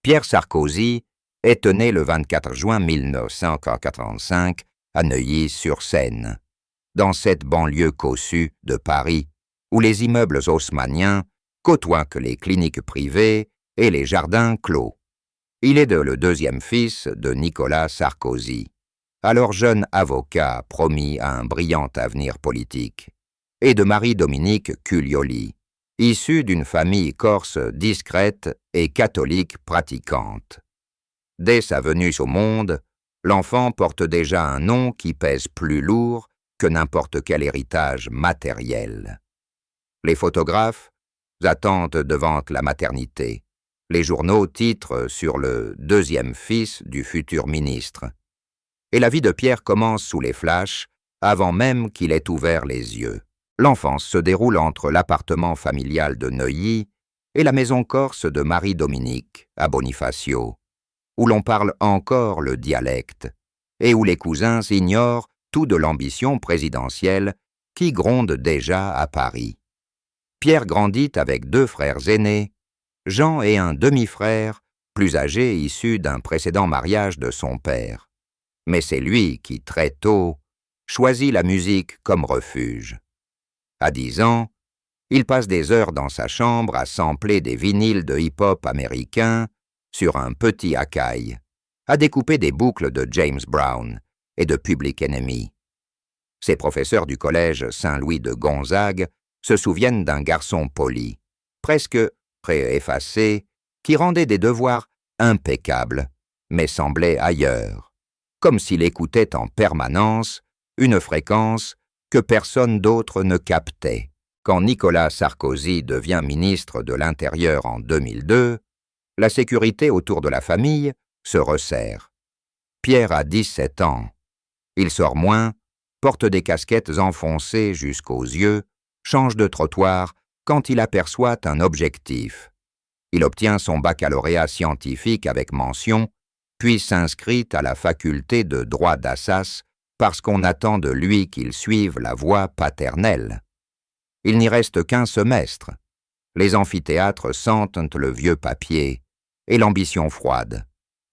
Pierre Sarkozy est né le 24 juin 1985 à Neuilly-sur-Seine, dans cette banlieue cossue de Paris, où les immeubles haussmanniens côtoient que les cliniques privées et les jardins clos. Il est le deuxième fils de Nicolas Sarkozy, alors jeune avocat promis à un brillant avenir politique, et de Marie-Dominique Cuglioli, issue d'une famille corse discrète et catholique pratiquante. Dès sa venue au monde, l'enfant porte déjà un nom qui pèse plus lourd que n'importe quel héritage matériel. Les photographes attendent devant la maternité. Les journaux titrent sur le deuxième fils du futur ministre. Et la vie de Pierre commence sous les flashs, avant même qu'il ait ouvert les yeux. L'enfance se déroule entre l'appartement familial de Neuilly et la maison corse de Marie-Dominique, à Bonifacio, où l'on parle encore le dialecte, et où les cousins ignorent tout de l'ambition présidentielle qui gronde déjà à Paris. Pierre grandit avec deux frères aînés, Jean et un demi-frère, plus âgé issu d'un précédent mariage de son père. Mais c'est lui qui, très tôt, choisit la musique comme refuge. À 10 ans, il passe des heures dans sa chambre à sampler des vinyles de hip-hop américain sur un petit Akai, à découper des boucles de James Brown et de Public Enemy. Ses professeurs du collège Saint-Louis de Gonzague se souviennent d'un garçon poli, presque pré-effacé, qui rendait des devoirs impeccables, mais semblait ailleurs, comme s'il écoutait en permanence une fréquence que personne d'autre ne captait. Quand Nicolas Sarkozy devient ministre de l'Intérieur en 2002, la sécurité autour de la famille se resserre. Pierre a 17 ans. Il sort moins, porte des casquettes enfoncées jusqu'aux yeux, change de trottoir quand il aperçoit un objectif. Il obtient son baccalauréat scientifique avec mention, puis s'inscrit à la faculté de droit d'Assas parce qu'on attend de lui qu'il suive la voie paternelle. Il n'y reste qu'un semestre. Les amphithéâtres sentent le vieux papier et l'ambition froide.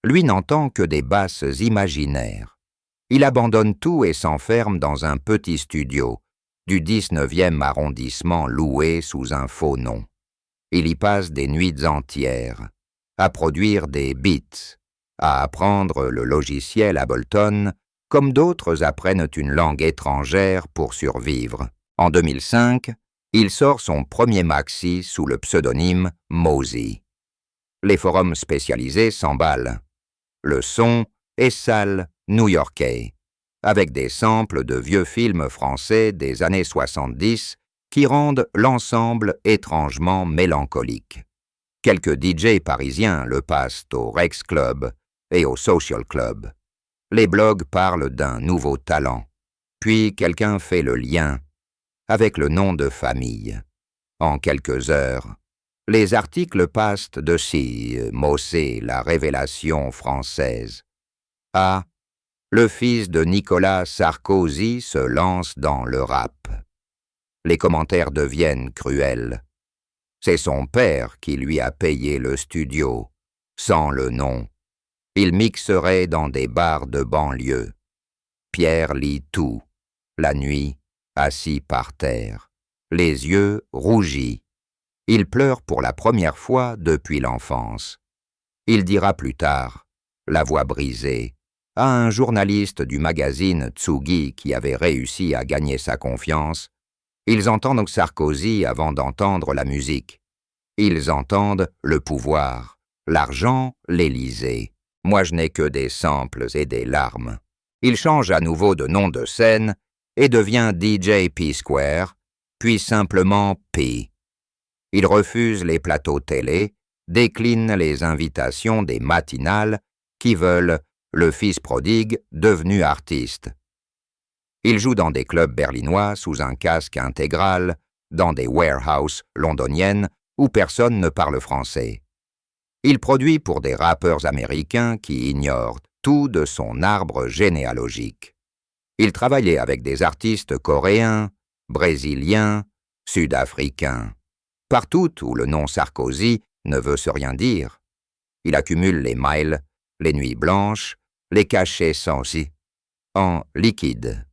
Lui n'entend que des basses imaginaires. Il abandonne tout et s'enferme dans un petit studio du 19e arrondissement loué sous un faux nom. Il y passe des nuits entières, à produire des beats, à apprendre le logiciel Ableton, comme d'autres apprennent une langue étrangère pour survivre. En 2005, il sort son premier maxi sous le pseudonyme Mosey. Les forums spécialisés s'emballent. Le son est sale new-yorkais, avec des samples de vieux films français des années 70 qui rendent l'ensemble étrangement mélancolique. Quelques DJ parisiens le passent au Rex Club et au Social Club. Les blogs parlent d'un nouveau talent, puis quelqu'un fait le lien avec le nom de famille. En quelques heures, les articles passent de si Mossé, la révélation française, à le fils de Nicolas Sarkozy se lance dans le rap. Les commentaires deviennent cruels. C'est son père qui lui a payé le studio, sans le nom. Il mixerait dans des bars de banlieue. Pierre lit tout, la nuit, assis par terre, les yeux rougis. Il pleure pour la première fois depuis l'enfance. Il dira plus tard, la voix brisée, à un journaliste du magazine Tsugi qui avait réussi à gagner sa confiance, ils entendent Sarkozy avant d'entendre la musique. Ils entendent le pouvoir, l'argent, l'Élysée. Moi je n'ai que des samples et des larmes. Il change à nouveau de nom de scène et devient DJ P-Square, puis simplement P. Il refuse les plateaux télé, décline les invitations des matinales qui veulent le fils prodigue devenu artiste. Il joue dans des clubs berlinois sous un casque intégral, dans des warehouses londoniennes où personne ne parle français. Il produit pour des rappeurs américains qui ignorent tout de son arbre généalogique. Il travaillait avec des artistes coréens, brésiliens, sud-africains, partout où le nom Sarkozy ne veut se rien dire. Il accumule les miles, les nuits blanches, les cachets sans si, en liquide.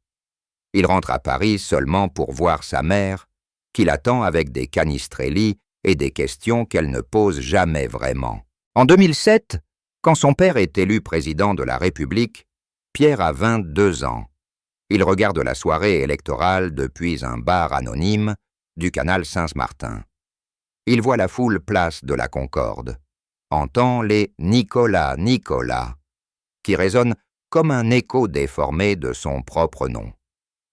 Il rentre à Paris seulement pour voir sa mère, qui l'attend avec des canistrelli et des questions qu'elle ne pose jamais vraiment. En 2007, quand son père est élu président de la République, Pierre a 22 ans. Il regarde la soirée électorale depuis un bar anonyme du canal Saint-Martin. Il voit la foule place de la Concorde, entend les « Nicolas, Nicolas » qui résonnent comme un écho déformé de son propre nom.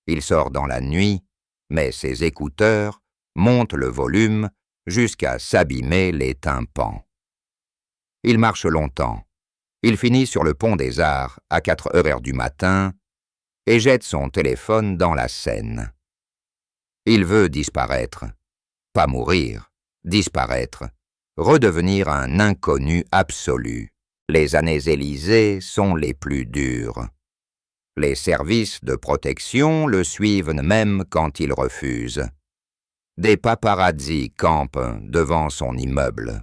Il sort dans la nuit, met ses écouteurs, monte le volume jusqu'à s'abîmer les tympans. Il marche longtemps. Il finit sur le pont des Arts à 4 heures du matin et jette son téléphone dans la Seine. Il veut disparaître, pas mourir, disparaître, redevenir un inconnu absolu. Les années Élysées sont les plus dures. Les services de protection le suivent même quand il refuse. Des paparazzis campent devant son immeuble.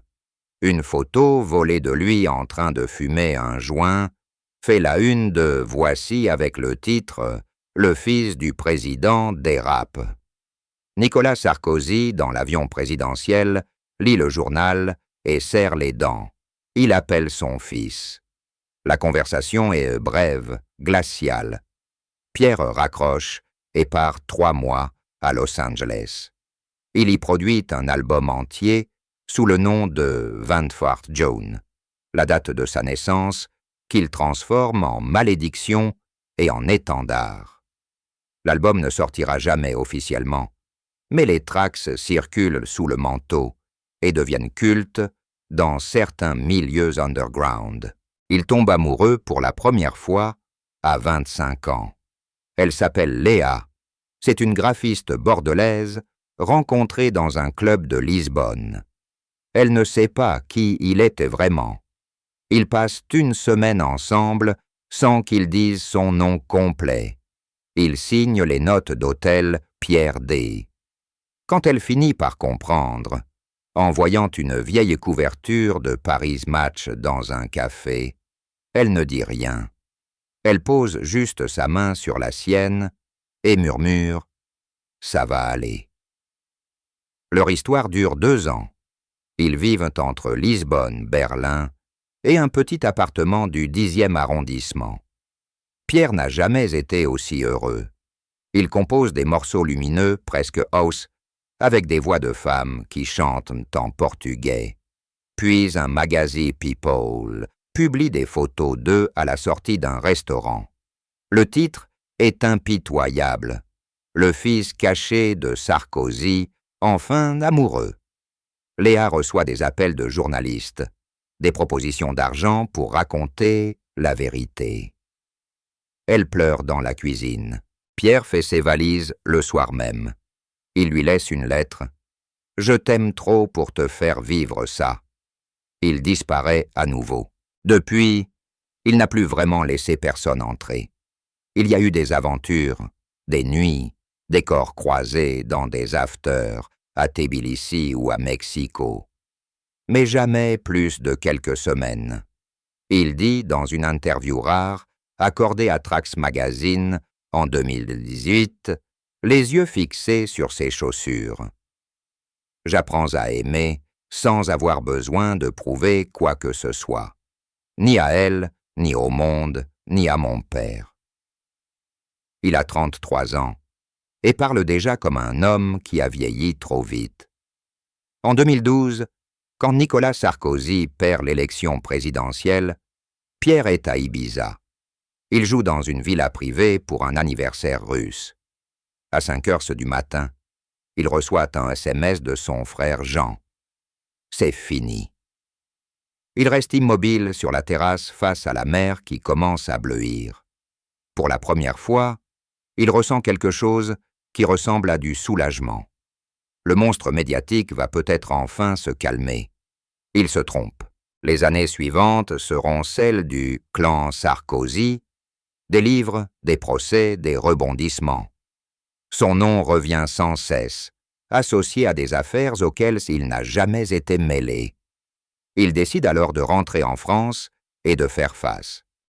Une photo volée de lui en train de fumer un joint fait la une de Voici avec le titre « Le fils du président dérape ». Nicolas Sarkozy, dans l'avion présidentiel, lit le journal et serre les dents. Il appelle son fils. La conversation est brève, glaciale. Pierre raccroche et part 3 mois à Los Angeles. Il y produit un album entier sous le nom de Vanfort John, la date de sa naissance, qu'il transforme en malédiction et en étendard. L'album ne sortira jamais officiellement, mais les tracks circulent sous le manteau et deviennent cultes dans certains milieux underground. Il tombe amoureux pour la première fois à 25 ans. Elle s'appelle Léa. C'est une graphiste bordelaise rencontrée dans un club de Lisbonne. Elle ne sait pas qui il était vraiment. Ils passent une semaine ensemble sans qu'il dise son nom complet. Il signe les notes d'hôtel Pierre D. Quand elle finit par comprendre, en voyant une vieille couverture de Paris Match dans un café, elle ne dit rien. Elle pose juste sa main sur la sienne et murmure « Ça va aller ». Leur histoire dure 2 ans. Ils vivent entre Lisbonne, Berlin et un petit appartement du 10e arrondissement. Pierre n'a jamais été aussi heureux. Il compose des morceaux lumineux, presque house, avec des voix de femmes qui chantent en portugais. Puis un magazine People publie des photos d'eux à la sortie d'un restaurant. Le titre est impitoyable. Le fils caché de Sarkozy, enfin amoureux. Léa reçoit des appels de journalistes, des propositions d'argent pour raconter la vérité. Elle pleure dans la cuisine. Pierre fait ses valises le soir même. Il lui laisse une lettre. « Je t'aime trop pour te faire vivre ça ». Il disparaît à nouveau. Depuis, il n'a plus vraiment laissé personne entrer. Il y a eu des aventures, des nuits, des corps croisés dans des afters, à Tbilissi ou à Mexico. Mais jamais plus de quelques semaines. Il dit dans une interview rare, accordée à Trax Magazine en 2018, les yeux fixés sur ses chaussures. J'apprends à aimer sans avoir besoin de prouver quoi que ce soit. Ni à elle, ni au monde, ni à mon père. Il a 33 ans et parle déjà comme un homme qui a vieilli trop vite. En 2012, quand Nicolas Sarkozy perd l'élection présidentielle, Pierre est à Ibiza. Il joue dans une villa privée pour un anniversaire russe. À 5 heures du matin, il reçoit un SMS de son frère Jean. C'est fini. Il reste immobile sur la terrasse face à la mer qui commence à bleuir. Pour la première fois, il ressent quelque chose qui ressemble à du soulagement. Le monstre médiatique va peut-être enfin se calmer. Il se trompe. Les années suivantes seront celles du clan Sarkozy, des livres, des procès, des rebondissements. Son nom revient sans cesse, associé à des affaires auxquelles il n'a jamais été mêlé. Il décide alors de rentrer en France et de faire face.